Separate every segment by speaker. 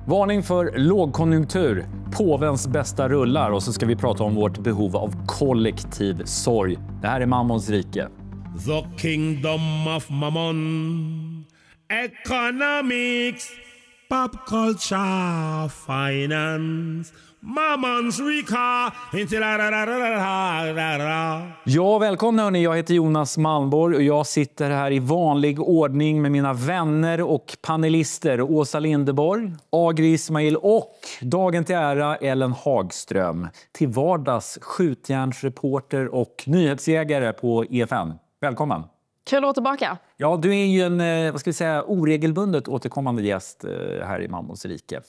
Speaker 1: Varning för lågkonjunktur, påvens bästa rullar och så ska vi prata om vårt behov av kollektiv sorg. Det här är Mammons rike.
Speaker 2: The kingdom of Mammon, economics, pop culture, finance, Mammons rika.
Speaker 1: Ja, välkomna hörni. Jag heter Jonas Malmborg och jag sitter här i vanlig ordning med mina vänner och panelister Åsa Linderborg, Agri Ismail och dagen till ära Ellen Hagström. Till vardags skjutjärnsreporter och nyhetsjägare på EFN. Välkommen.
Speaker 3: Kul att vara tillbaka.
Speaker 1: Ja, du är ju en oregelbundet återkommande gäst här i Mammons rike.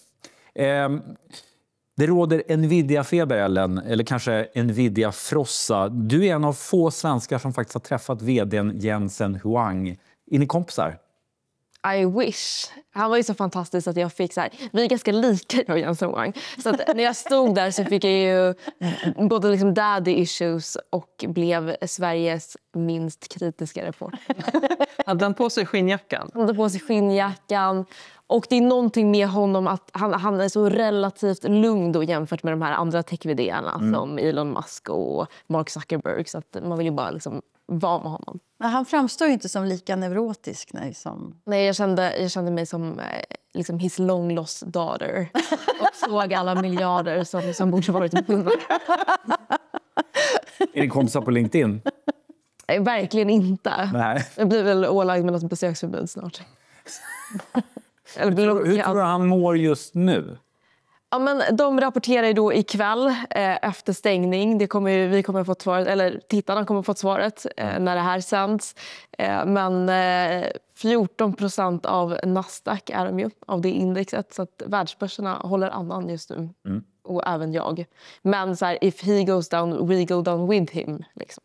Speaker 1: Det råder Nvidia-feber, Ellen, eller kanske Nvidia-frossa. Du är en av få svenskar som faktiskt har träffat vdn Jensen Huang. Är ni kompisar?
Speaker 3: I wish. Han var ju så fantastisk att jag fick så här. Vi är ganska lika, jag och Jensen Huang. Så att när jag stod där så fick jag ju både liksom daddy issues och blev Sveriges minst kritiska reporter.
Speaker 4: Hade han på sig skinnjackan?
Speaker 3: Han hade på sig skinnjackan. Och det är någonting med honom att han är så relativt lugn då jämfört med de här andra tech-vd-arna som Elon Musk och Mark Zuckerberg. Så att man vill ju bara liksom vara med honom.
Speaker 5: Men han framstår ju inte som lika neurotisk.
Speaker 3: Nej, jag kände mig som liksom his long lost daughter. Och såg alla miljarder som borde varit uppbundna.
Speaker 1: Är ni kompisar på LinkedIn?
Speaker 3: Nej, verkligen inte.
Speaker 1: Nej.
Speaker 3: Jag blir väl ålagd med något besöksförbud snart.
Speaker 1: Hur tror du han mår just nu?
Speaker 3: Ja, men de rapporterar ju då ikväll efter stängning. Vi kommer att få svaret, eller tittarna kommer att få svaret när det här sänds. Men 14% av Nasdaq är de ju, av det indexet. Så att världsbörserna håller annan just nu. Och även jag. Men så här, if he goes down, we go down with him. Liksom.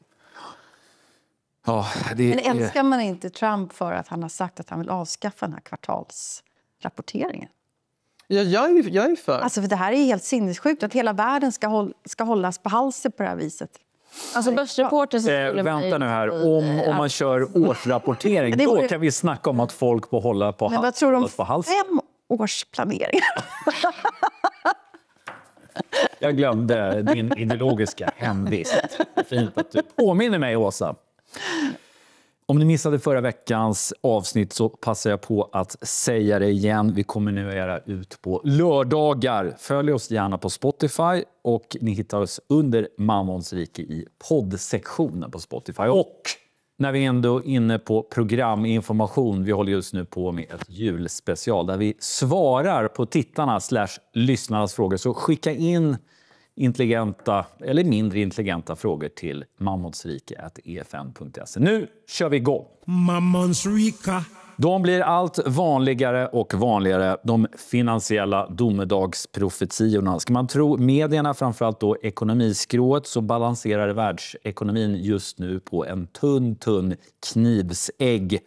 Speaker 1: Ja,
Speaker 5: Men älskar man inte Trump för att han har sagt att han vill avskaffa den här kvartalsrapporteringen?
Speaker 4: Ja, jag är för.
Speaker 5: Alltså, för det här är helt sinnessjukt att hela världen ska hållas på halsen på det här viset.
Speaker 3: Alltså börsreporter...
Speaker 1: vänta nu här, om man kör årsrapportering, då kan vi snacka om att folk får hålla på halsen.
Speaker 5: Men vad tror du om 5 års planering?
Speaker 1: Jag glömde din ideologiska hemvist. Fint att du påminner mig, Åsa. Om ni missade förra veckans avsnitt så passar jag på att säga det igen. Vi kommer nu göra ut på lördagar. Följ oss gärna på Spotify och ni hittar oss under Mammons rike i poddsektionen på Spotify. Och när vi ändå är inne på programinformation, vi håller just nu på med ett julspecial där vi svarar på tittarnas/lyssnarnas frågor. Så skicka in intelligenta eller mindre intelligenta frågor till mammonsrike@efn.se. Nu kör vi igång.
Speaker 2: Mammons rika.
Speaker 1: De blir allt vanligare och vanligare, de finansiella domedagsprofetiorna. Ska man tro medierna, framförallt då ekonomiskrået, så balanserar världsekonomin just nu på en tunn knivsägg.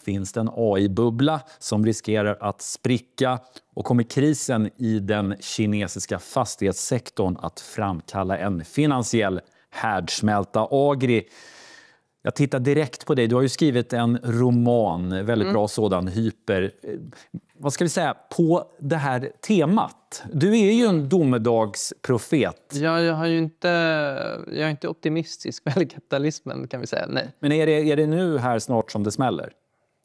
Speaker 1: Finns det en AI-bubbla som riskerar att spricka och kommer krisen i den kinesiska fastighetssektorn att framkalla en finansiell härdsmälta? Agri, jag tittar direkt på dig. Du har ju skrivit en roman, väldigt bra sådan, Hyper. Vad ska vi säga på det här temat? Du är ju en domedagsprofet.
Speaker 4: Ja, jag är inte optimistisk med kapitalismen, kan vi säga. Nej.
Speaker 1: Men är det nu här snart som det smäller?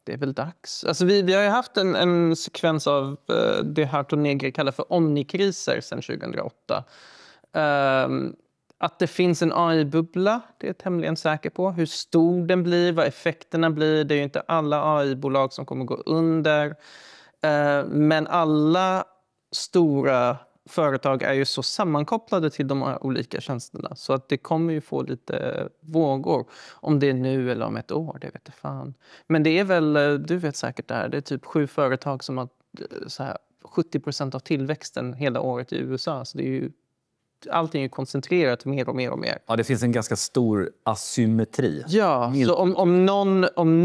Speaker 4: Det är väl dags. Alltså vi har ju haft en sekvens av det Harto Negri kallar för omnikriser sedan 2008. Att det finns en AI-bubbla, det är jag tämligen säker på. Hur stor den blir, vad effekterna blir. Det är ju inte alla AI-bolag som kommer gå under. Men alla stora företag är ju så sammankopplade till de här olika tjänsterna. Så att det kommer ju få lite vågor. Om det är nu eller om ett år, det vet jag fan. Men det är väl, du vet säkert det här, det är typ 7 företag som har så här 70% av tillväxten hela året i USA. Så det är ju, allting är koncentrerat mer och mer och mer.
Speaker 1: Ja, det finns en ganska stor asymmetri.
Speaker 4: Ja, så om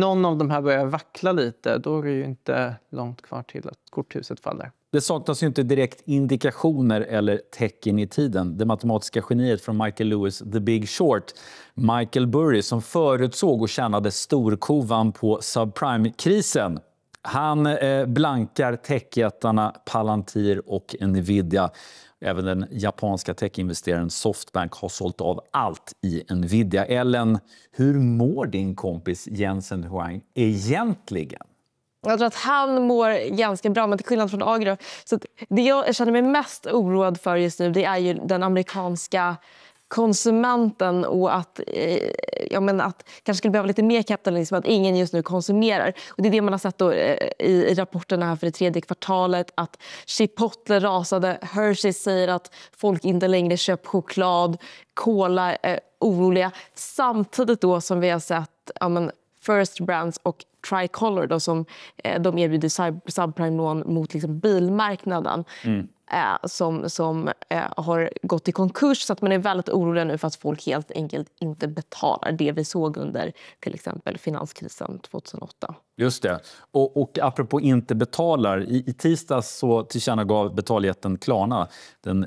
Speaker 4: någon av de här börjar vackla lite, då är det ju inte långt kvar till att korthuset faller.
Speaker 1: Det saknas ju inte direkt indikationer eller tecken i tiden. Det matematiska geniet från Michael Lewis' The Big Short, Michael Burry, som förutsåg och tjänade storkovan på subprime-krisen, Han blankar techjättarna Palantir och Nvidia. Även den japanska techinvesteraren Softbank har sålt av allt i Nvidia. Ellen, hur mår din kompis Jensen Huang egentligen?
Speaker 3: Jag tror att han mår ganska bra, men till skillnad från Agro. Så det jag känner mig mest oroad för just nu, det är ju den amerikanska konsumenten och att kanske skulle behöva lite mer kapitalism, att ingen just nu konsumerar. Och det är det man har sett då, i rapporterna här för det 3:e kvartalet, att Chipotle rasade, Hershey's säger att folk inte längre köper choklad, Cola är oroliga. Samtidigt då som vi har sett First Brands och Tricolor då, som de erbjuder subprime-lån mot liksom bilmarknaden. Som har gått i konkurs, så att man är väldigt orolig nu för att folk helt enkelt inte betalar det vi såg under till exempel finanskrisen 2008.
Speaker 1: Just det. Och apropå inte betalar, i tisdags så tillkännagav betaljätten Klarna, den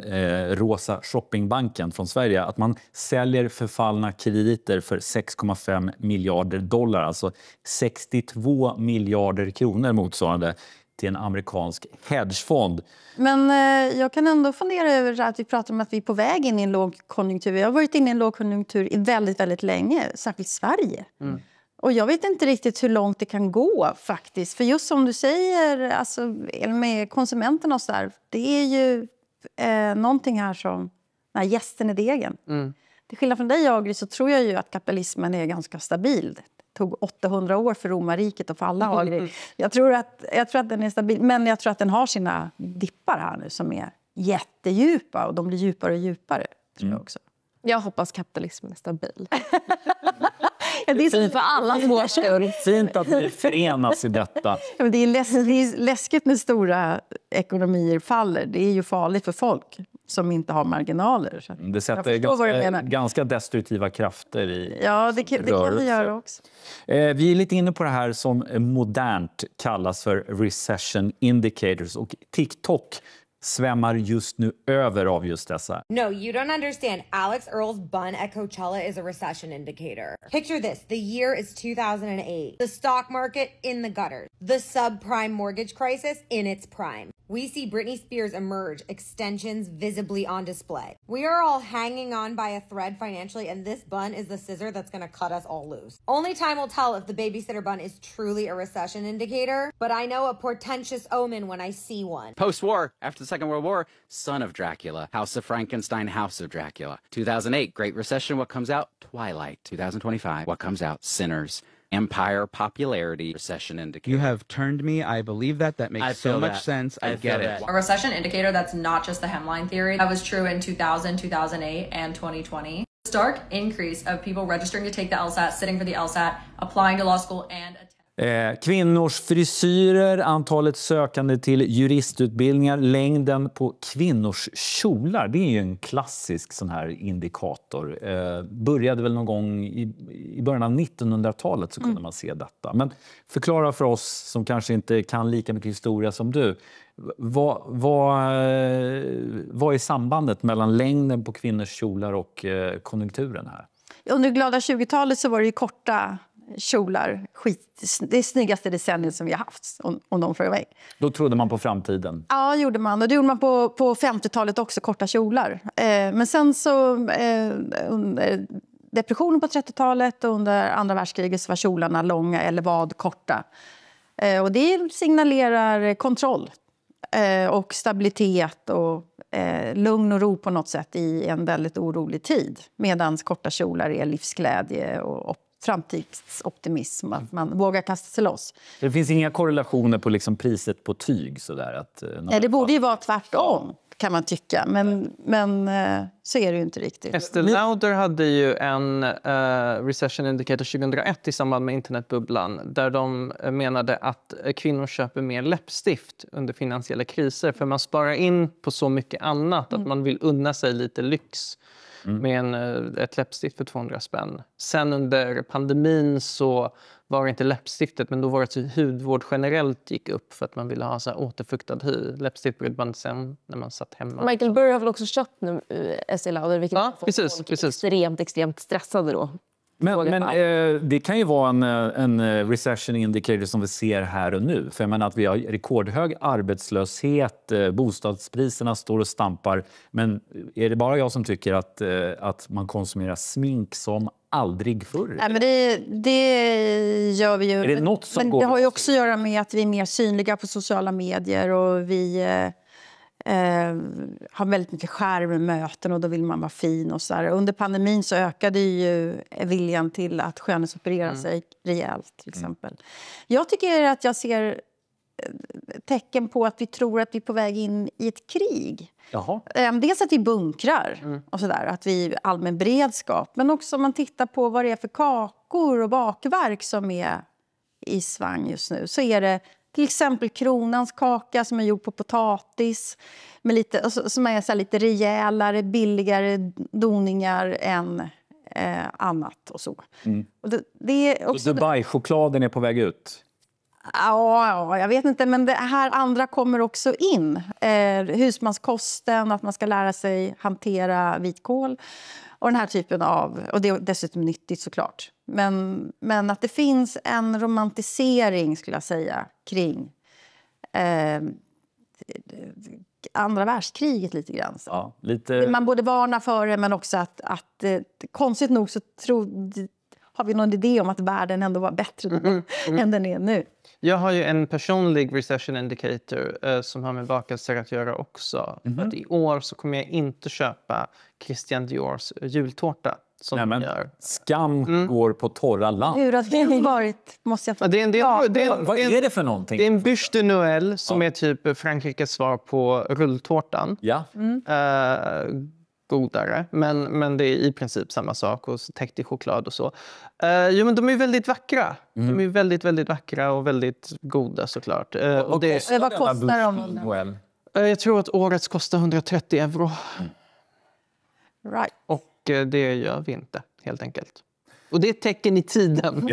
Speaker 1: rosa shoppingbanken från Sverige, att man säljer förfallna krediter för 6,5 miljarder dollar, alltså 62 miljarder kronor motsvarande, till en amerikansk hedgefond.
Speaker 5: Men jag kan ändå fundera över att vi pratar om att vi är på väg in i en lågkonjunktur. Vi har varit inne i en lågkonjunktur i väldigt, väldigt länge, särskilt Sverige. Och jag vet inte riktigt hur långt det kan gå faktiskt. För just som du säger, alltså, med konsumenterna och så där, det är ju någonting här som gästen i degen. Till skillnad från dig, Agri, så tror jag ju att kapitalismen är ganska stabil. Det tog 800 år för romarriket att falla, Agri. Jag tror att den är stabil, men jag tror att den har sina dippar här nu som är jättedjupa, och de blir djupare och djupare, tror jag också.
Speaker 3: Jag hoppas kapitalismen är stabil.
Speaker 5: Det är
Speaker 3: fint för alla små skull.
Speaker 1: Fint att vi förenas i detta.
Speaker 5: Det är läskigt när stora ekonomier faller. Det är ju farligt för folk som inte har marginaler. Så
Speaker 1: det sätter ganska destruktiva krafter i rörelse.
Speaker 5: Det kan vi göra också.
Speaker 1: Vi är lite inne på det här som modernt kallas för recession indicators, och TikTok svämmar just nu över av just dessa.
Speaker 6: No, you don't understand. Alex Earl's bun at Coachella is a recession indicator. Picture this. The year is 2008. The stock market in the gutter. The subprime mortgage crisis in its prime. We see Britney Spears emerge, extensions visibly on display. We are all hanging on by a thread financially, and this bun is the scissor that's going to cut us all loose. Only time will tell if the babysitter bun is truly a recession indicator, but I know a portentous omen when I see one.
Speaker 7: Post-war, after the Second World War, Son of Dracula, House of Frankenstein, House of Dracula. 2008, Great Recession, what comes out? Twilight. 2025, what comes out? Sinners. Empire, popularity, recession indicator.
Speaker 8: You have turned me. I believe that. That makes so much sense. I get it.
Speaker 9: A recession indicator that's not just the hemline theory. That was true in 2000, 2008, and 2020. Stark increase of people registering to take the LSAT, sitting for the LSAT, applying to law school and
Speaker 1: kvinnors frisyrer, antalet sökande till juristutbildningar, längden på kvinnors kjolar. Det är ju en klassisk sån här indikator. Började väl någon gång i början av 1900-talet så kunde man se detta. Men förklara för oss som kanske inte kan lika mycket historia som du. Vad är sambandet mellan längden på kvinnors kjolar och konjunkturen här?
Speaker 5: Under glada 20-talet så var det ju korta kjolar, det snyggaste decenniet som vi har haft, om de frågar mig.
Speaker 1: Då trodde man på framtiden?
Speaker 5: Ja, gjorde man. Och det gjorde man på 50-talet också, korta kjolar. Men sen så under depressionen på 30-talet och under andra världskriget så var kjolarna långa eller vad korta. Och det signalerar kontroll och stabilitet och lugn och ro på något sätt i en väldigt orolig tid. Medan korta kjolar är livsglädje och framtidsoptimism, att man vågar kasta sig loss.
Speaker 1: Det finns inga korrelationer på liksom priset på tyg? Sådär, att,
Speaker 5: det borde ju vara tvärtom, kan man tycka. Men så är det ju inte riktigt.
Speaker 4: Estée Lauder hade ju en recession indicator 2001 i samband med internetbubblan, där de menade att kvinnor köper mer läppstift under finansiella kriser, för man sparar in på så mycket annat att man vill unna sig lite lyx med ett läppstift för 200 spänn. Sen under pandemin så var det inte läppstiftet, men då var det att hudvård generellt gick upp för att man ville ha så här återfuktad hy. Läppstift brukade man sen när man satt hemma.
Speaker 3: Michael Burry har väl också köpt nu Estée Lauder, vilket
Speaker 4: precis.
Speaker 3: extremt stressade då.
Speaker 1: Men det kan ju vara en recession indicator som vi ser här och nu. För jag menar att vi har rekordhög arbetslöshet, bostadspriserna står och stampar. Men är det bara jag som tycker att man konsumerar smink som aldrig förr?
Speaker 5: Nej, men det gör vi ju.
Speaker 1: Är det något som
Speaker 5: men det har ju också att göra med att vi är mer synliga på sociala medier och vi har väldigt mycket skärmmöten och då vill man vara fin och så där. Under pandemin så ökade ju viljan till att skönhetsoperera sig rejält till exempel. Jag tycker att jag ser tecken på att vi tror att vi är på väg in i ett krig.
Speaker 1: Jaha.
Speaker 5: Dels att vi bunkrar och sådär, att vi allmän beredskap. Men också om man tittar på vad det är för kakor och bakverk som är i svang just nu. Så är det till exempel Kronans kaka som är gjord på potatis. Med lite, som är så här lite rejälare, billigare doningar än annat och så. Och det är också
Speaker 1: Dubai-chokladen är på väg ut.
Speaker 5: Ja, jag vet inte, men det här andra kommer också in. Husmanskosten, att man ska lära sig hantera vitkål och den här typen av, och det är dessutom nyttigt såklart. Men att det finns en romantisering skulle jag säga kring andra världskriget lite grann.
Speaker 1: Ja, lite...
Speaker 5: Man borde varna för det, men också att konstigt nog så har vi någon idé om att världen ändå var bättre än den är nu.
Speaker 4: Jag har ju en personlig recession indicator som har med bakelser att göra också. För att i år så kommer jag inte köpa Christian Diors jultårta som de gör.
Speaker 1: Skam går på torra land.
Speaker 5: Hur har det varit? Måste jag få...
Speaker 1: Vad är det för någonting?
Speaker 4: Det är en bûche de Noël som är typ Frankrikes svar på rulltårtan.
Speaker 1: Ja.
Speaker 4: Godare, men det är i princip samma sak och täckt i choklad och så. Men de är väldigt vackra. De är väldigt, väldigt vackra och väldigt goda såklart.
Speaker 5: Och vad kostar de?
Speaker 4: Jag tror att årets kostar 130 euro.
Speaker 5: Right.
Speaker 4: Och det gör vi inte, helt enkelt. Och det är ett tecken i tiden.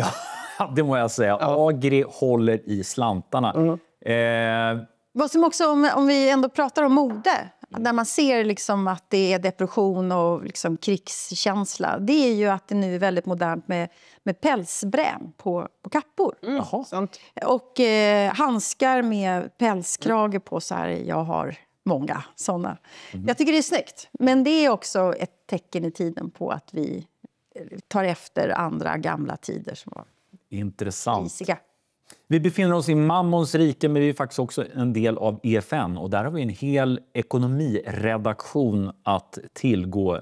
Speaker 1: Ja, det må jag säga. Agri håller i slantarna.
Speaker 5: Vad som också, om vi ändå pratar om mode, där man ser liksom att det är depression och liksom krigskänsla, det är ju att det nu är väldigt modernt med pälsbräm på kappor.
Speaker 4: Jaha, sant.
Speaker 5: Och handskar med pälskrage på så här, jag har många sådana. Jag tycker det är snyggt, men det är också ett tecken i tiden på att vi tar efter andra gamla tider som var
Speaker 1: intressant.
Speaker 5: isiga.
Speaker 1: Vi befinner oss i Mammons rike, men vi är faktiskt också en del av EFN. Och där har vi en hel ekonomiredaktion att tillgå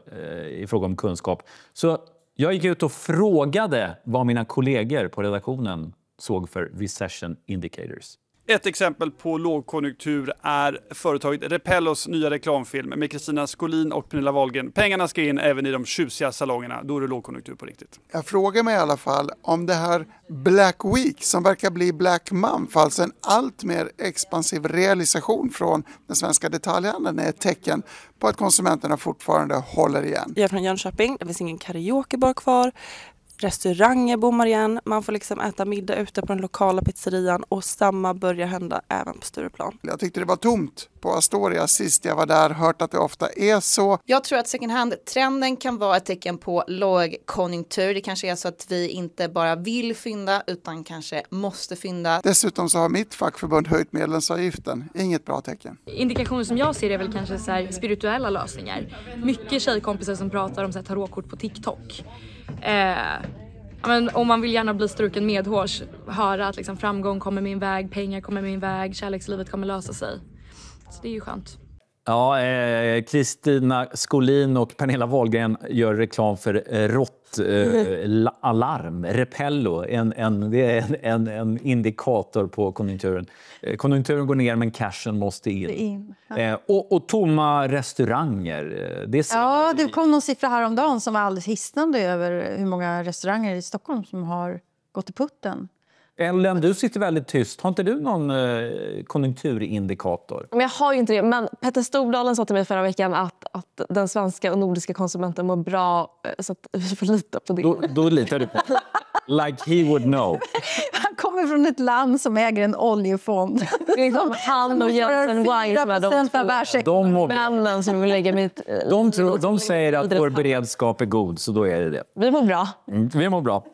Speaker 1: i fråga om kunskap. Så jag gick ut och frågade vad mina kollegor på redaktionen såg för recession indicators.
Speaker 10: Ett exempel på lågkonjunktur är företaget Repellos nya reklamfilm med Kristina Skolin och Pernilla Wahlgren. Pengarna ska in även i de tjusiga salongerna. Då är det lågkonjunktur på riktigt.
Speaker 11: Jag frågar mig i alla fall om det här Black Week som verkar bli Black Month, alltså en allt mer expansiv realisation från den svenska detaljhandeln, är ett tecken på att konsumenterna fortfarande håller igen.
Speaker 12: Jag är från Jönköping, det finns ingen karaokebar kvar. Restauranger bommar igen, man får liksom äta middag ute på den lokala pizzerian och samma börjar hända även på Stureplan.
Speaker 11: Jag tyckte det var tomt på Astoria sist jag var där, hört att det ofta är så.
Speaker 13: Jag tror att second hand-trenden kan vara ett tecken på lågkonjunktur. Det kanske är så att vi inte bara vill fynda utan kanske måste fynda.
Speaker 11: Dessutom så har mitt fackförbund höjt medlemsavgiften. Inget bra tecken.
Speaker 14: Indikationer som jag ser är väl kanske så här spirituella lösningar. Mycket tjejkompisar som pratar om så här tarotkort på TikTok. Men om man vill gärna bli struken medhårs, höra att liksom framgång kommer min väg, pengar kommer min väg, kärlekslivet kommer lösa sig. Så det är ju skönt.
Speaker 1: Ja, Kristina Skolin och Pernilla Wahlgren gör reklam för råttalarm, Repello. Det är en indikator på konjunkturen. Konjunkturen går ner men cashen måste in. Och tomma restauranger.
Speaker 5: Det kom någon siffra häromdagen som var alldeles hisnande över hur många restauranger i Stockholm som har gått i putten.
Speaker 1: Ellen, du sitter väldigt tyst. Har inte du någon konjunkturindikator?
Speaker 3: Men jag har ju inte det. Men Petter Stordalen sa till mig förra veckan att den svenska och nordiska konsumenten mår bra, så att vi får lita på det.
Speaker 1: Då litar du på like he would know.
Speaker 5: Han kommer kommer från ett land som äger en oljefond.
Speaker 3: Liksom han och Jensen Wine som är de männen som vill lägga mitt...
Speaker 1: De säger att vår beredskap är god, så då är det det.
Speaker 3: Vi mår bra.
Speaker 1: Vi mår bra.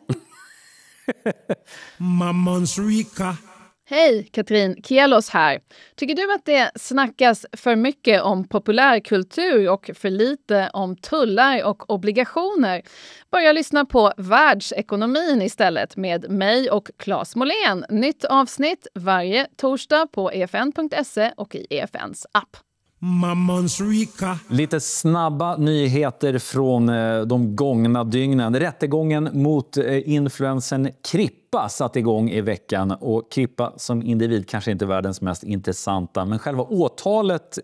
Speaker 2: Mammons Rika.
Speaker 15: Hej, Katrin Kielos här. Tycker du att det snackas för mycket om populärkultur och för lite om tullar och obligationer? Börja lyssna på Världsekonomin istället med mig och Claes Molén. Nytt avsnitt varje torsdag på efn.se och i EFNs app.
Speaker 2: Mammons Rika.
Speaker 1: Lite snabba nyheter från de gångna dygnen. Rättegången mot influensen Krippa satt igång i veckan. Och Krippa som individ kanske inte är världens mest intressanta. Men själva åtalet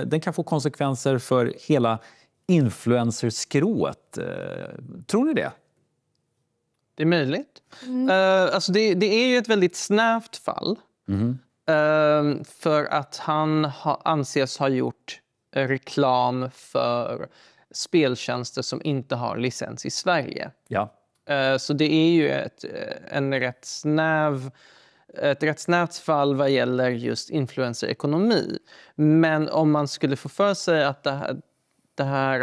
Speaker 1: den kan få konsekvenser för hela influencerskrået. Tror ni det?
Speaker 4: Det är möjligt. Alltså det är ju ett väldigt snävt fall. För att han anses ha gjort reklam för speltjänster som inte har licens i Sverige.
Speaker 1: Ja.
Speaker 4: Så det är ju ett rätt snävt fall vad gäller just influencerekonomi. Men om man skulle få för sig att det här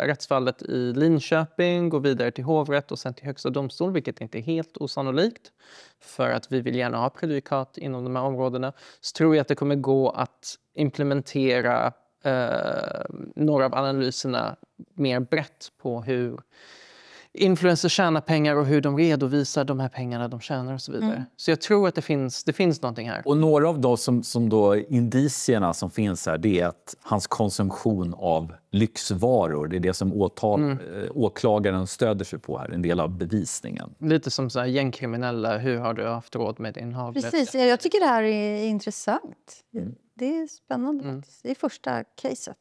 Speaker 4: rättsfallet i Linköping går vidare till hovrätt och sen till högsta domstol, vilket inte är helt osannolikt för att vi vill gärna ha prejudikat inom de här områdena, så tror jag att det kommer gå att implementera några av analyserna mer brett på hur influencers tjänar pengar och hur de redovisar de här pengarna de tjänar och så vidare. Så jag tror att det finns någonting här.
Speaker 1: Och några av de som då indicierna som finns här, det är att hans konsumtion av lyxvaror, det är det som åklagaren stöder sig på här, en del av bevisningen.
Speaker 4: Lite som så här gängkriminella, hur har du haft råd med din havre?
Speaker 5: Precis, jag tycker det här är intressant. Det är spännande faktiskt. Det är första caset.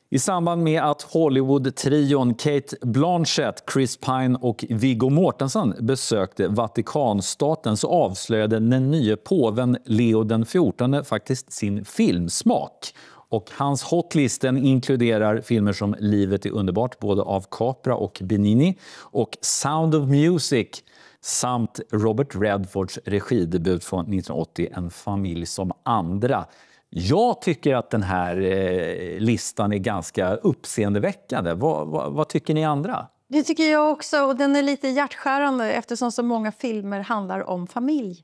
Speaker 1: I samband med att Hollywood-trion Kate Blanchett, Chris Pine och Viggo Mortensen besökte Vatikanstaten så avslöjade den nya påven Leo den 14 faktiskt sin filmsmak. Och hans hotlisten inkluderar filmer som Livet är underbart, både av Capra och Benigni, och Sound of Music samt Robert Redfords regidebut från 1980, En familj som andra. Jag tycker att den här listan är ganska uppseendeväckande. Vad tycker ni andra?
Speaker 5: Det tycker jag också, och den är lite hjärtskärande eftersom så många filmer handlar om familj.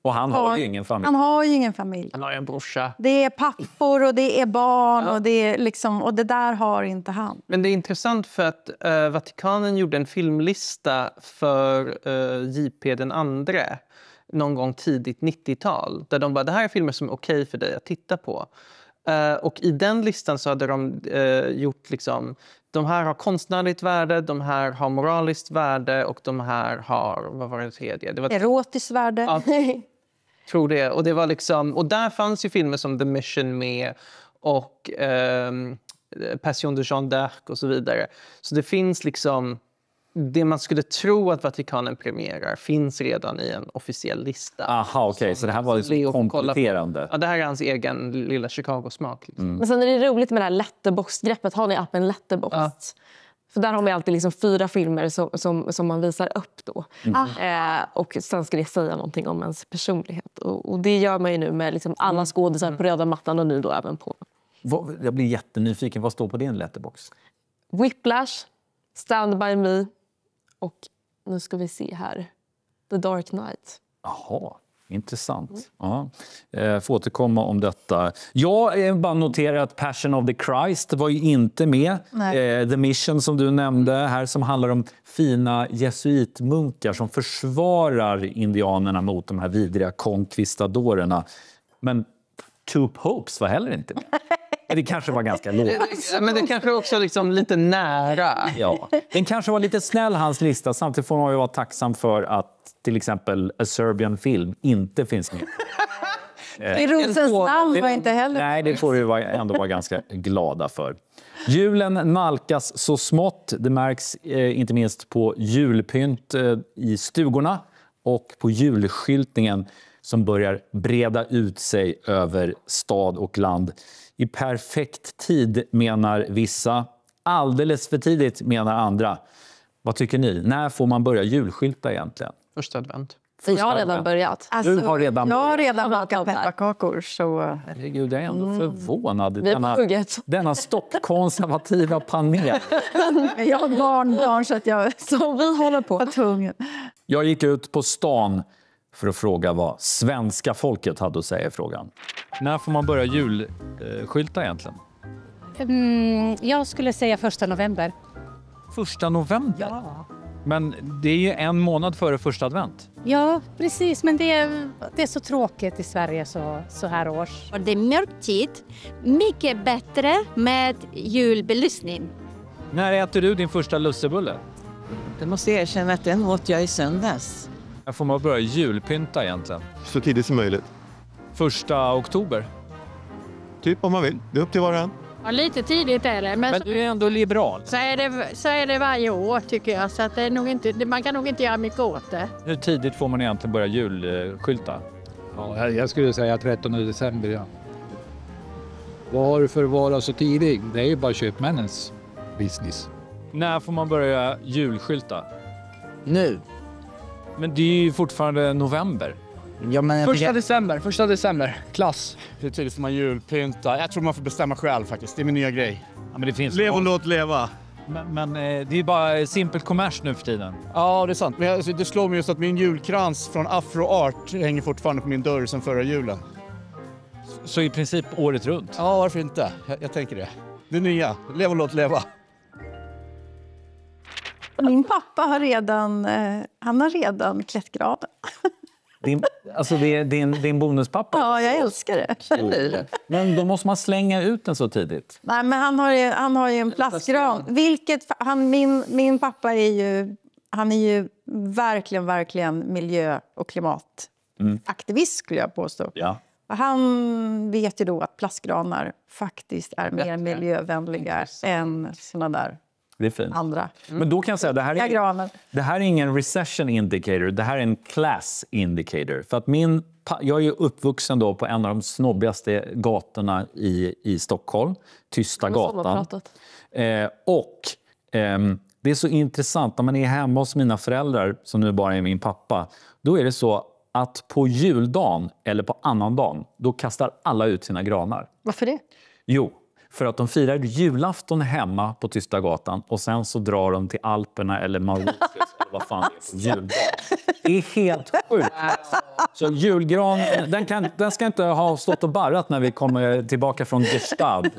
Speaker 1: Och han har ju ingen familj.
Speaker 5: Han har ju ingen familj.
Speaker 4: Han har ju en brorsa.
Speaker 5: Det är pappor och det är barn och det är liksom, och det där har inte han.
Speaker 4: Men det är intressant för att Vatikanen gjorde en filmlista för JP den andre någon gång tidigt 90-tal. Där de bara, det här är filmer som är okej för dig att titta på. Och i den listan så hade de gjort liksom, de här har konstnärligt värde, de här har moraliskt värde och de här har, vad var det tredje? Det var
Speaker 5: erotiskt värde.
Speaker 4: Ja, tror det. Och det var liksom, och där fanns ju filmer som The Mission med och Passion de Jeanne d'Arc och så vidare. Så det finns liksom, det man skulle tro att Vatikanen premierar finns redan i en officiell lista.
Speaker 1: Aha, okej. Så det här var liksom kompletterande.
Speaker 4: Ja, det här är hans egen lilla Chicago-smak. Liksom.
Speaker 3: Men sen är det roligt med det här Letterboxd-greppet. Har ni appen Letterboxd? Ja. För där har man alltid liksom 4 filmer som man visar upp då. Och sen ska det säga någonting om ens personlighet. Och det gör man ju nu med liksom alla skådisar på röda mattan och nu då även på.
Speaker 1: Jag blir jättenyfiken. Vad står på din Letterboxd?
Speaker 3: Whiplash, Stand By Me och nu ska vi se här. The Dark Knight.
Speaker 1: Jaha, intressant. Ja. Får återkomma om detta. Jag bara noterar att Passion of the Christ var ju inte med. The Mission som du nämnde här, som handlar om fina jesuitmunkar som försvarar indianerna mot de här vidriga conquistadorerna. Men Two Popes var heller inte med. Det kanske var ganska lågt.
Speaker 4: Men det kanske också liksom lite nära.
Speaker 1: Ja, den kanske var lite snäll, hans lista. Samtidigt får man ju vara tacksam för att till exempel A Serbian Film inte finns med.
Speaker 5: I Rosens namn var inte heller.
Speaker 1: Nej, det får vi ändå vara ganska glada för. Julen nalkas så smått. Det märks inte minst på julpynt i stugorna och på julskyltningen som börjar breda ut sig över stad och land. I perfekt tid menar vissa, alldeles för tidigt menar andra. Vad tycker ni? När får man börja julskylta egentligen?
Speaker 4: Första advent.
Speaker 3: Jag har redan börjat.
Speaker 1: Du har redan
Speaker 5: Jag har redan bakat pepparkakor. Så...
Speaker 1: Herregud, jag är ändå förvånad.
Speaker 3: Vi är på hugget.
Speaker 1: Denna stoppkonservativa panel.
Speaker 5: Jag har barn så att jag
Speaker 3: Så vi håller på.
Speaker 5: tvungen.
Speaker 1: Jag gick ut på stan för att fråga vad svenska folket hade att säga i frågan. När får man börja julskylta egentligen?
Speaker 16: Jag skulle säga 1 november.
Speaker 1: 1 november?
Speaker 16: Ja.
Speaker 1: Men det är ju en månad före första advent.
Speaker 16: Ja, precis. Men det är så tråkigt i Sverige så här års.
Speaker 17: Och det är mörktid. Mycket bättre med julbelysning.
Speaker 1: När äter du din första lussebulle?
Speaker 18: Det måste jag erkänna att den åt jag i söndags.
Speaker 1: När får man börja julpynta egentligen?
Speaker 19: Så tidigt som möjligt.
Speaker 1: 1 oktober?
Speaker 19: Typ om man vill. Det är upp till var och en.
Speaker 20: Ja, lite tidigt är det.
Speaker 1: Men du är ändå liberal.
Speaker 20: Så är det varje år tycker jag. Så att det är nog inte, man kan nog inte göra mycket åt det.
Speaker 1: Hur tidigt får man egentligen börja julskylta?
Speaker 21: Ja, jag skulle säga 13 december, ja. Varför vara så tidig? Det är ju bara köpmännens business.
Speaker 1: När får man börja julskylta?
Speaker 18: Nu.
Speaker 1: Men det är ju fortfarande november.
Speaker 18: Ja, men
Speaker 8: 1 december. Klass. Hur tidigt får man julpynta? Jag tror man får bestämma själv faktiskt. Det är min nya grej.
Speaker 1: Ja, men det finns
Speaker 8: Lev och låt leva.
Speaker 1: Men det är ju bara simpelt kommers nu för tiden.
Speaker 8: Ja, det är sant. Men det slår mig just att min julkrans från Afro Art hänger fortfarande på min dörr sedan förra julen.
Speaker 1: Så i princip året runt?
Speaker 8: Ja, varför inte? Jag tänker det. Det nya. Lev och låt leva.
Speaker 5: Min pappa har redan klätt granen.
Speaker 1: Din bonuspappa?
Speaker 5: Ja, jag älskar det.
Speaker 1: Men då måste man slänga ut den så tidigt.
Speaker 5: Nej, men han har ju en plastgran. Min pappa är ju verkligen miljö- och klimataktivist skulle jag påstå.
Speaker 1: Ja.
Speaker 5: Han vet ju då att plastgranar faktiskt är mer miljövänliga än såna där.
Speaker 1: Det är fint.
Speaker 5: Andra.
Speaker 1: Men då kan jag säga att det här är ingen recession indicator, det här är en class indicator. För att jag är ju uppvuxen då på en av de snobbigaste gatorna i Stockholm, Tysta gatan. Det är så intressant när man är hemma hos mina föräldrar, som nu bara är min pappa, då är det så att på juldagen eller på annan dagen, då kastar alla ut sina granar.
Speaker 5: Varför det?
Speaker 1: Jo, för att de firar julafton hemma på Tysta gatan och sen så drar de till Alperna eller Mauritius eller vad fan det är på juldagen. Det är helt sjukt. Så julgran, den ska inte ha stått och barrat när vi kommer tillbaka från Gestad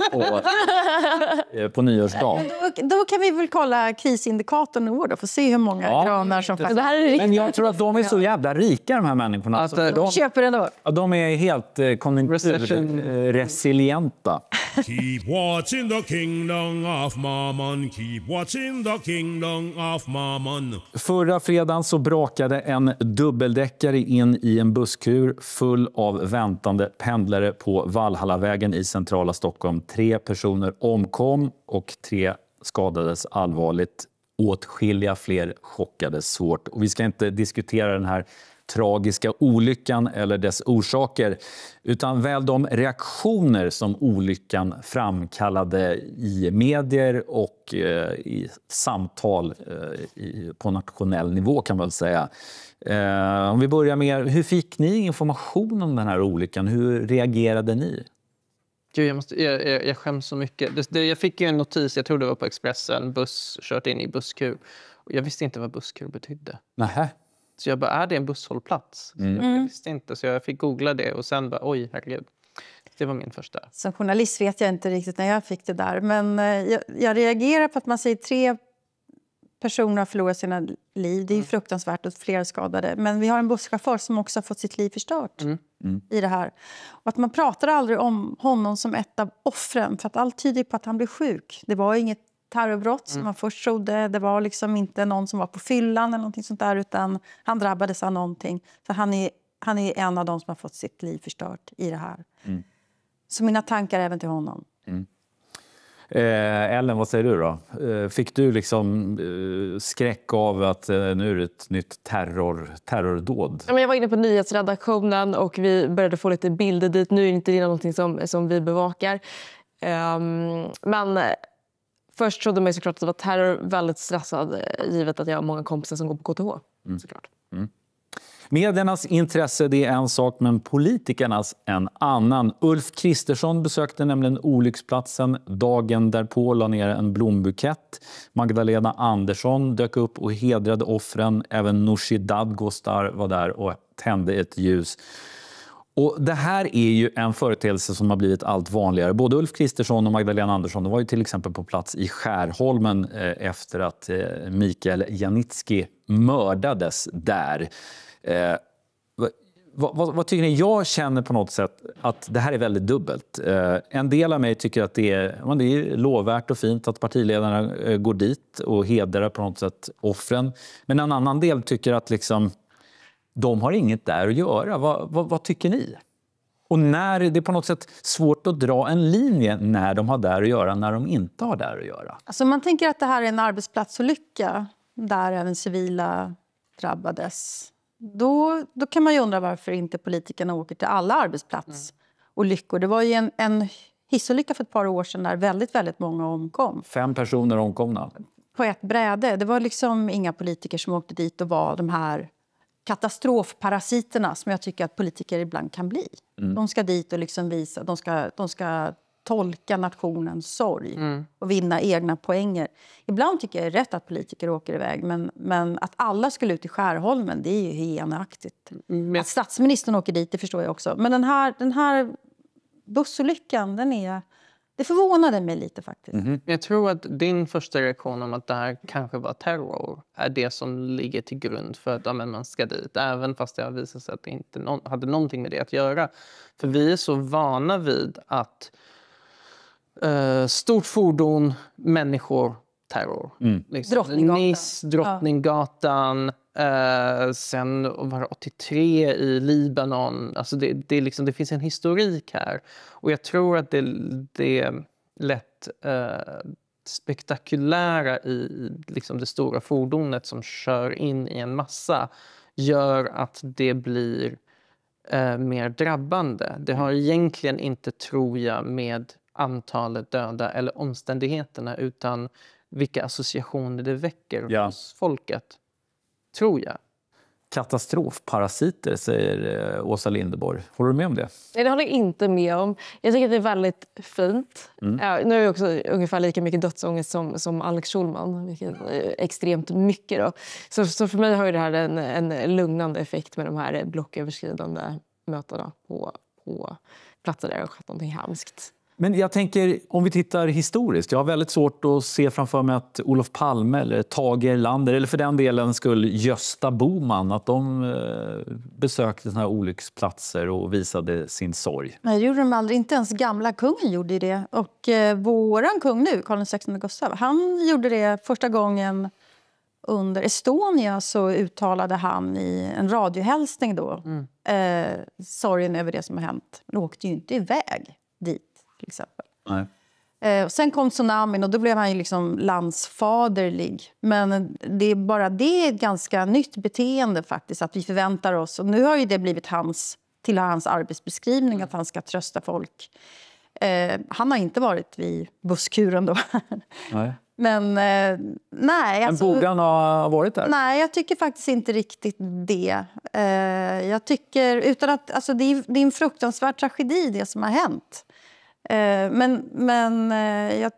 Speaker 1: på nyårsdagen.
Speaker 5: Då kan vi väl kolla krisindikatorn i år då, för att se hur många granar som faktiskt...
Speaker 1: Men jag tror att de är så jävla rika, de här människorna.
Speaker 5: Att de köper ändå.
Speaker 1: De är helt konjunkturresilienta.
Speaker 2: Keep watching the kingdom of Mammon. Keep watching the kingdom of Mammon.
Speaker 1: Förra fredagen så brakade en dubbeldäckare in i en busskur full av väntande pendlare på Valhallavägen i centrala Stockholm. 3 personer omkom och 3 skadades allvarligt. Åtskilliga fler chockades svårt. Och vi ska inte diskutera den här tragiska olyckan eller dess orsaker, utan väl de reaktioner som olyckan framkallade i medier och i samtal på nationell nivå, kan man väl säga. Om vi börjar med, hur fick ni information om den här olyckan? Hur reagerade ni?
Speaker 4: Gud, jag skäms så mycket. Jag fick ju en notis, jag tror det var på Expressen, buss kört in i busskur. Och jag visste inte vad busskur betydde.
Speaker 1: Nähä.
Speaker 4: Så jag bara, är det en busshållplats? Jag visste inte, så jag fick googla det och sen bara, oj, herregud. Det var min första.
Speaker 5: Som journalist vet jag inte riktigt när jag fick det där. Men jag reagerar på att man säger 3 personer har förlorat sina liv. Det är ju fruktansvärt och flera skadade. Men vi har en busschaufför som också har fått sitt liv förstört i det här. Och att man pratar aldrig om honom som ett av offren. För att allt tyder på att han blev sjuk. Det var inget terrorbrott som man först trodde. Det var liksom inte någon som var på fyllan eller någonting sånt där, utan han drabbades av någonting. Så han är en av de som har fått sitt liv förstört i det här. Så mina tankar även till honom.
Speaker 1: Ellen, vad säger du då? Fick du liksom skräck av att nu är det ett nytt terrordåd?
Speaker 3: Jag var inne på nyhetsredaktionen och vi började få lite bilder dit. Nu är det inte någonting som vi bevakar. Men först trodde man såklart att det var terror, väldigt stressad, givet att jag har många kompisar som går på KTH. Såklart.
Speaker 1: Mediernas intresse det är en sak, men politikernas en annan. Ulf Kristersson besökte nämligen olycksplatsen dagen därpå, la ner en blombukett. Magdalena Andersson dök upp och hedrade offren. Även Nooshi Dadgostar var där och tände ett ljus. Och det här är ju en företeelse som har blivit allt vanligare. Både Ulf Kristersson och Magdalena Andersson var ju till exempel på plats i Skärholmen efter att Mikael Janicki mördades där. Vad tycker ni? Jag känner på något sätt att det här är väldigt dubbelt. En del av mig tycker att det är lovvärt och fint att partiledarna går dit och hedrar på något sätt offren. Men en annan del tycker att liksom, de har inget där att göra. Vad tycker ni? Och när det är på något sätt svårt att dra en linje när de har där att göra, när de inte har där att göra.
Speaker 5: Alltså man tänker att det här är en arbetsplatsolycka där även civila drabbades. Då kan man ju undra varför inte politikerna åker till alla arbetsplatsolyckor. Det var ju en hissolycka för ett par år sedan där väldigt, väldigt många omkom.
Speaker 1: 5 personer omkomna.
Speaker 5: På ett bräde. Det var liksom inga politiker som åkte dit och var de här katastrofparasiterna som jag tycker att politiker ibland kan bli. De ska dit och liksom visa, de ska tolka nationens sorg och vinna egna poänger. Ibland tycker jag det är rätt att politiker åker iväg, men att alla skulle ut i Skärholmen, det är ju hyenaktigt. Att statsministern åker dit, det förstår jag också. Men den här bussolyckan, det förvånade mig lite faktiskt.
Speaker 4: Jag tror att din första reaktion om att det här kanske var terror är det som ligger till grund för att man ska dit. Även fast det har visat sig att det inte hade någonting med det att göra. För vi är så vana vid att stort fordon, människor, terror. Liksom.
Speaker 5: Drottninggatan.
Speaker 4: Nice, Drottninggatan. Sen var det 83 i Libanon. Alltså det finns en historik här. Och jag tror att det lätt spektakulära i liksom det stora fordonet som kör in i en massa gör att det blir mer drabbande. Det har egentligen inte, tror jag, med antalet döda eller omständigheterna utan vilka associationer det väcker hos folket. Tror jag.
Speaker 1: Katastrofparasiter, säger Åsa Linderborg. Håller du med om det?
Speaker 3: Nej, det håller jag inte med om. Jag tycker att det är väldigt fint. Nu är jag också ungefär lika mycket dödsångest som Alex Schulman. Vilket är extremt mycket. Då. Så för mig har ju det här en lugnande effekt med de här blocköverskridande mötena på platser där det har skett någonting hemskt.
Speaker 1: Men jag tänker, om vi tittar historiskt, jag har väldigt svårt att se framför mig att Olof Palme eller Tage Erlander eller för den delen skulle Gösta Bohman, att de besökte såna här olycksplatser och visade sin sorg.
Speaker 5: Nej, det gjorde de aldrig. Inte ens gamla kungen gjorde det. Och våran kung nu, Karl XVI Gustav, han gjorde det första gången under Estonia, så uttalade han i en radiohälsning då sorgen över det som har hänt. Han åkte ju inte iväg dit. Till exempel. Och sen kom tsunamin och då blev han ju liksom landsfaderlig. Men det är ett ganska nytt beteende faktiskt, att vi förväntar oss. Och nu har ju det blivit hans arbetsbeskrivning att han ska trösta folk. Han har inte varit vid busskuren då.
Speaker 1: Nej.
Speaker 5: Men nej.
Speaker 1: Alltså, men borde han ha varit där?
Speaker 5: Nej, jag tycker faktiskt inte riktigt det. Jag tycker, utan att, alltså, det är en fruktansvärd tragedi det som har hänt. Men jag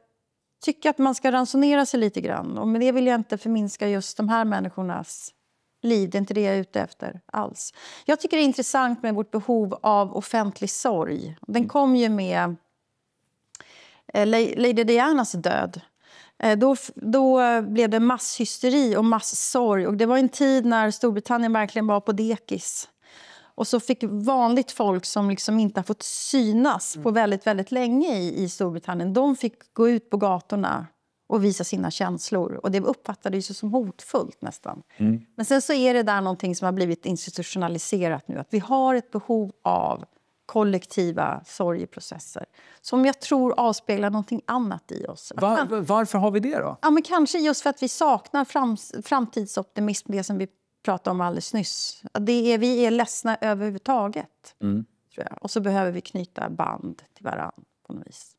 Speaker 5: tycker att man ska ransonera sig lite grann. Och med det vill jag inte förminska just de här människornas liv. Det är inte det jag är ute efter alls. Jag tycker det är intressant med vårt behov av offentlig sorg. Den kom ju med Lady Dianas död. Då blev det masshysteri och massorg. Och det var en tid när Storbritannien verkligen var på dekis. Och så fick vanligt folk som liksom inte har fått synas på väldigt, väldigt länge i Storbritannien. De fick gå ut på gatorna och visa sina känslor. Och det uppfattades ju som hotfullt nästan. Men sen så är det där någonting som har blivit institutionaliserat nu. Att vi har ett behov av kollektiva sorgeprocesser. Som jag tror avspeglar någonting annat i oss.
Speaker 1: Varför har vi det då?
Speaker 5: Ja, men kanske just för att vi saknar framtidsoptimism, det som vi pratade om alldeles nyss. Vi är ledsna överhuvudtaget. Tror jag. Och så behöver vi knyta band till varandra på något vis.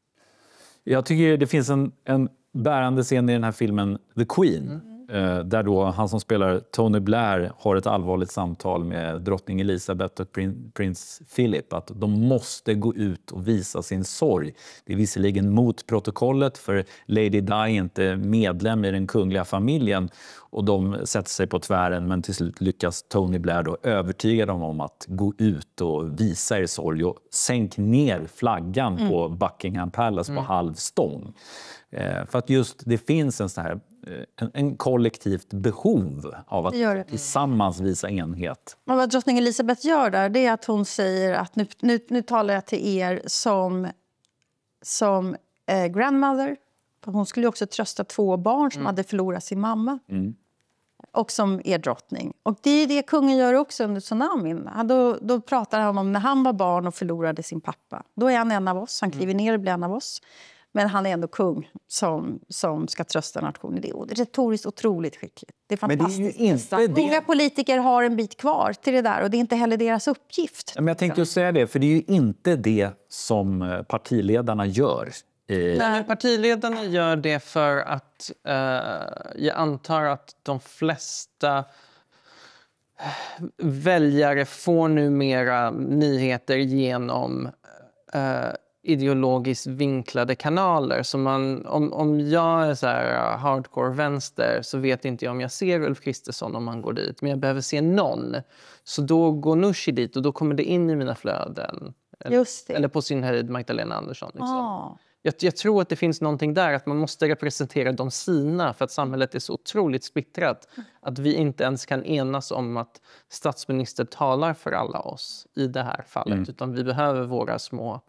Speaker 1: Jag tycker det finns en bärande scen i den här filmen The Queen. där då han som spelar Tony Blair har ett allvarligt samtal med drottning Elizabeth och prins Philip att de måste gå ut och visa sin sorg. Det är visserligen mot protokollet för Lady Di är inte medlem i den kungliga familjen och de sätter sig på tvären, men till slut lyckas Tony Blair då övertyga dem om att gå ut och visa er sorg och sänk ner flaggan på Buckingham Palace på halv stång. För att just det finns en sån här en kollektivt behov av att tillsammans visa enhet.
Speaker 5: Men vad drottning Elizabeth gör där, det är att hon säger att nu talar jag till er som grandmother. Hon skulle också trösta 2 barn som hade förlorat sin mamma. Och som är drottning. Och det är det kungen gör också under tsunamin. Då pratar han om när han var barn och förlorade sin pappa. Då är han en av oss, han kliver ner och blir en av oss. Men han är ändå kung som ska trösta nationen. Det är retoriskt otroligt skickligt. Det är fantastiskt. Men det är inte många politiker har en bit kvar till det där och det är inte heller deras uppgift.
Speaker 1: Men jag tänkte just säga det, för det är ju inte det som partiledarna gör.
Speaker 4: Nej, partiledarna gör det för att jag antar att de flesta väljare får numera nyheter genom ideologiskt vinklade kanaler. Så om jag är så här hardcore vänster så vet inte jag om jag ser Ulf Kristersson om man går dit. Men jag behöver se någon. Så då går Nooshi dit och då kommer det in i mina flöden. Eller på sin höjd Magdalena Andersson. Liksom. Jag tror att det finns någonting där att man måste representera de sina för att samhället är så otroligt splittrat att vi inte ens kan enas om att statsminister talar för alla oss i det här fallet utan vi behöver våra små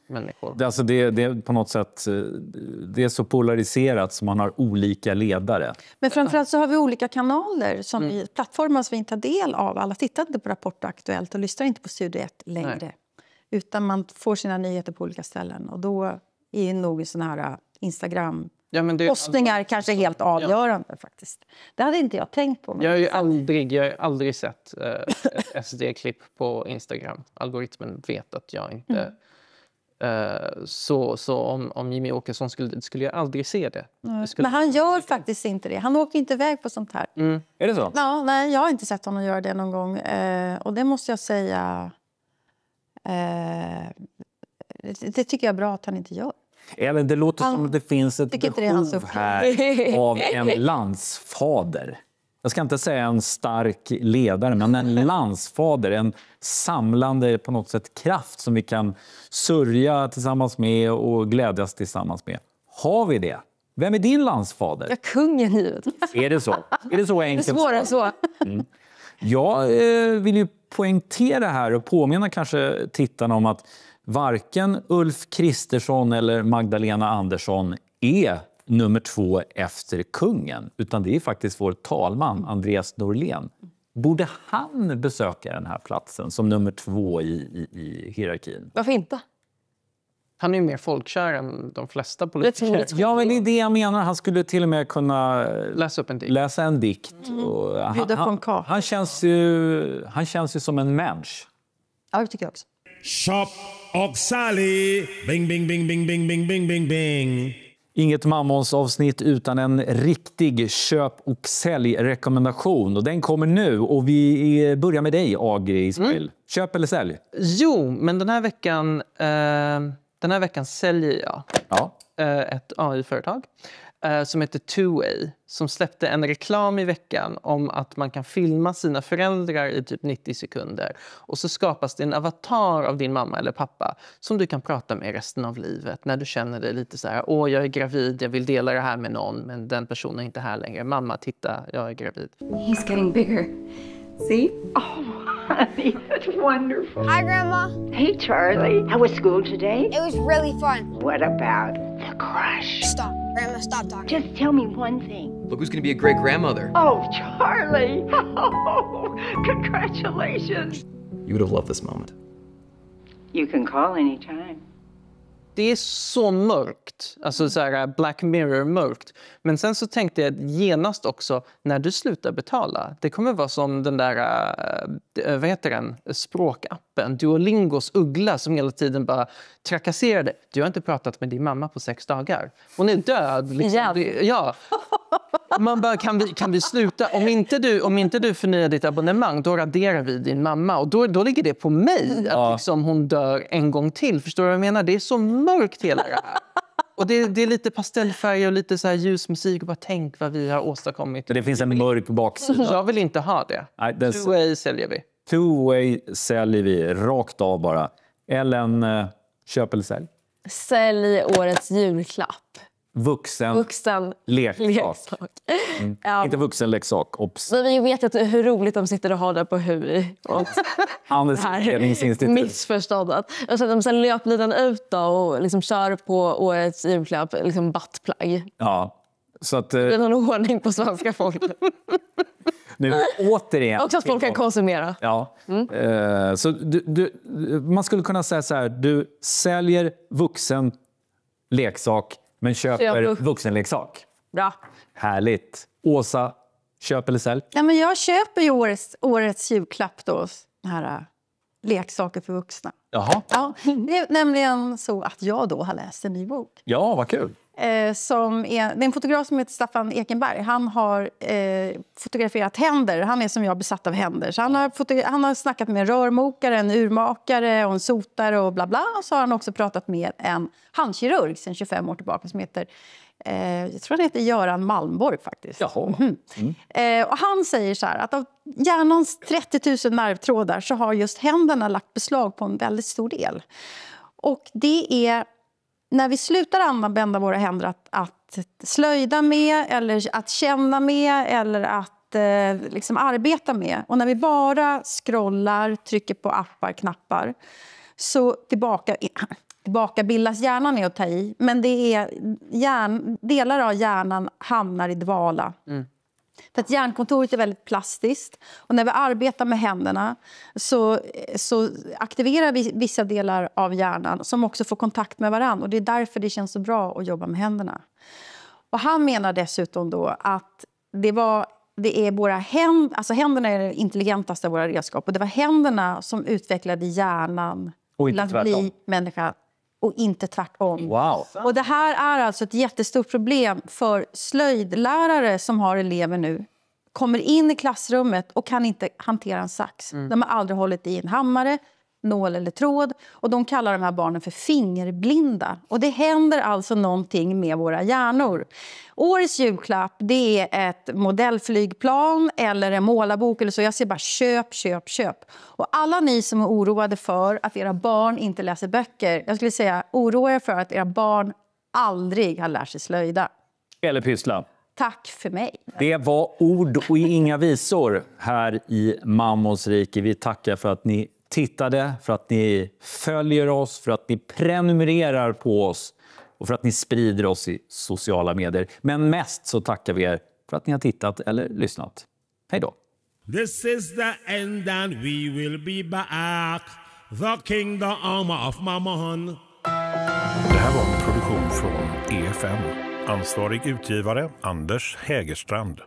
Speaker 4: människor.
Speaker 1: Alltså det är på något sätt det är så polariserat som man har olika ledare.
Speaker 5: Men framförallt så har vi olika kanaler som plattformar som vi inte tar del av. Alla tittar inte på Rapport Aktuellt och lyssnar inte på Studio 1 längre. Nej. Utan man får sina nyheter på olika ställen. Och då är nog såna här Instagram-postningar kanske helt avgörande faktiskt. Det hade inte jag tänkt på.
Speaker 4: Jag har aldrig sett ett SD-klipp på Instagram. Algoritmen vet att jag inte... Så om Jimmy Åkesson skulle jag aldrig se det.
Speaker 5: Men han gör faktiskt inte det. Han åker inte iväg på sånt här.
Speaker 1: Är det så?
Speaker 5: Ja, nej, jag har inte sett honom göra det någon gång. Och det måste jag säga... det tycker jag är bra att han inte gör.
Speaker 1: Eller det låter som att det finns ett behov här av en landsfader. Jag ska inte säga en stark ledare, men en landsfader, en samlande på något sätt kraft som vi kan sörja tillsammans med och glädjas tillsammans med. Har vi det? Vem är din landsfader?
Speaker 3: Ja, kungen givet.
Speaker 1: Är det så? Är det så enkelt?
Speaker 3: Det är svårare så.
Speaker 1: Jag vill ju poängtera här och påminna kanske tittarna om att varken Ulf Kristersson eller Magdalena Andersson är nummer 2 efter kungen, utan det är faktiskt vår talman Andreas Norlén. Borde han besöka den här platsen som nummer 2 i hierarkin?
Speaker 3: Varför inte?
Speaker 4: Han är ju mer folkkär än de flesta politiker.
Speaker 1: Ja, men det är det jag menar. Han skulle till och med kunna läsa en dikt. Och han känns ju som en människa.
Speaker 5: Ja, det tycker jag också.
Speaker 2: Shop och Sally, bing, bing, bing, bing, bing, bing, bing, bing, bing.
Speaker 1: Inget Mammons avsnitt utan en riktig köp- och säljrekommendation. Och den kommer nu och vi börjar med dig, AG Ismail. Köp eller sälj?
Speaker 4: Jo, men den här veckan säljer jag ett AI-företag som heter 2A som släppte en reklam i veckan om att man kan filma sina föräldrar i typ 90 sekunder. Och så skapas det en avatar av din mamma eller pappa som du kan prata med resten av livet. När du känner dig lite så här, jag är gravid, jag vill dela det här med någon men den personen är inte här längre. Mamma, titta, jag är gravid.
Speaker 6: He's getting bigger. See? Oh, honey, that's wonderful.
Speaker 22: Hi, Grandma.
Speaker 6: Hey, Charlie. How was school today?
Speaker 22: It was really fun.
Speaker 6: What about the crush?
Speaker 22: Stop. Grandma, stop talking.
Speaker 6: Just tell me one thing.
Speaker 23: Look who's going to be a great grandmother.
Speaker 6: Oh, Charlie. Oh, congratulations.
Speaker 23: You would have loved this moment.
Speaker 6: You can call anytime.
Speaker 4: Det är så mörkt, alltså så här Black Mirror mörkt. Men sen så tänkte jag genast också, när du slutar betala, det kommer vara som den där, vad heter den, språkappen, Duolingos uggla som hela tiden bara trakasserade. Du har inte pratat med din mamma på 6 dagar. Hon är död. Liksom. Ja. Man bara, kan vi sluta? Om inte du förnyar ditt abonnemang, då raderar vi din mamma. Och då ligger det på mig att liksom hon dör en gång till. Förstår du vad jag menar? Det är så mörkt hela det här. Och det är lite pastellfärger och lite så här ljusmusik. Och bara tänk vad vi har åstadkommit.
Speaker 1: Det finns en mörk baksida.
Speaker 4: Jag vill inte ha det. Two-way säljer vi.
Speaker 1: Two-way säljer vi. Rakt av bara. Ellen, köp eller sälj?
Speaker 3: Sälj årets julklapp.
Speaker 1: Vuxen leksak. Ja. Inte vuxen leksak. Ops.
Speaker 3: Men vi vet ju hur roligt de sitter och har det på HUI.
Speaker 1: Anders Ledningsinstitut.
Speaker 3: Missförståndet. Och så att de sen löper den ut då och liksom kör på årets julklapp, liksom buttplug.
Speaker 1: Ja. Så att,
Speaker 3: det är någon ordning på svenska folk.
Speaker 1: Nu återigen.
Speaker 3: Också att folk kan konsumera.
Speaker 1: Ja. Så man skulle kunna säga så här. Du säljer vuxen leksak men köper vuxenleksak.
Speaker 3: Bra.
Speaker 1: Härligt. Åsa, köp eller sälj?
Speaker 5: Ja, men jag köper ju årets julklapp då. Här leksaker för vuxna.
Speaker 1: Jaha.
Speaker 5: Ja, det är nämligen så att jag då har läst en ny bok.
Speaker 1: Ja, vad kul.
Speaker 5: Det är en fotograf som heter Staffan Ekenberg. Han har fotograferat händer. Han är som jag besatt av händer. Så han har snackat med en rörmokare, en urmakare och en sotare och bla bla. Och så har han också pratat med en handkirurg sedan 25 år tillbaka som heter, jag tror han heter Göran Malmborg faktiskt.
Speaker 1: Jaha.
Speaker 5: Och han säger så här att av hjärnans 30 000 nervtrådar så har just händerna lagt beslag på en väldigt stor del. Och det är när vi slutar använda våra händer att slöjda med eller att känna med eller att liksom arbeta med. Och när vi bara scrollar, trycker på appar, knappar så tillbaka bildas hjärnan är att ta i. Men det är delar av hjärnan hamnar i dvala. För att hjärnkontoret är väldigt plastiskt. Och när vi arbetar med händerna så aktiverar vi vissa delar av hjärnan som också får kontakt med varandra. Och det är därför det känns så bra att jobba med händerna. Och han menar dessutom då att det är våra händer, alltså händerna är det intelligentaste av våra redskap. Och det var händerna som utvecklade hjärnan till att bli människa. Och inte tvärtom.
Speaker 1: Wow.
Speaker 5: Och det här är alltså ett jättestort problem för slöjdlärare som har elever nu. Kommer in i klassrummet och kan inte hantera en sax. De har aldrig hållit i en hammare, nål eller tråd. Och de kallar de här barnen för fingerblinda. Och det händer alltså någonting med våra hjärnor. Årets julklapp, det är ett modellflygplan eller en målarbok eller så. Jag säger bara köp, köp, köp. Och alla ni som är oroade för att era barn inte läser böcker. Jag skulle säga oroa er för att era barn aldrig har lärt sig slöjda.
Speaker 1: Eller pyssla.
Speaker 5: Tack för mig.
Speaker 1: Det var ord och inga visor här i Mammons rike. Vi tackar för att ni tittade, för att ni följer oss, för att ni prenumererar på oss och för att ni sprider oss i sociala medier. Men mest så tackar vi er för att ni har tittat eller lyssnat. Hej då!
Speaker 2: This is the end and we will be back. The kingdom of Mammon.
Speaker 7: Det här var en produktion från EFN. Ansvarig utgivare Anders Hägerstrand.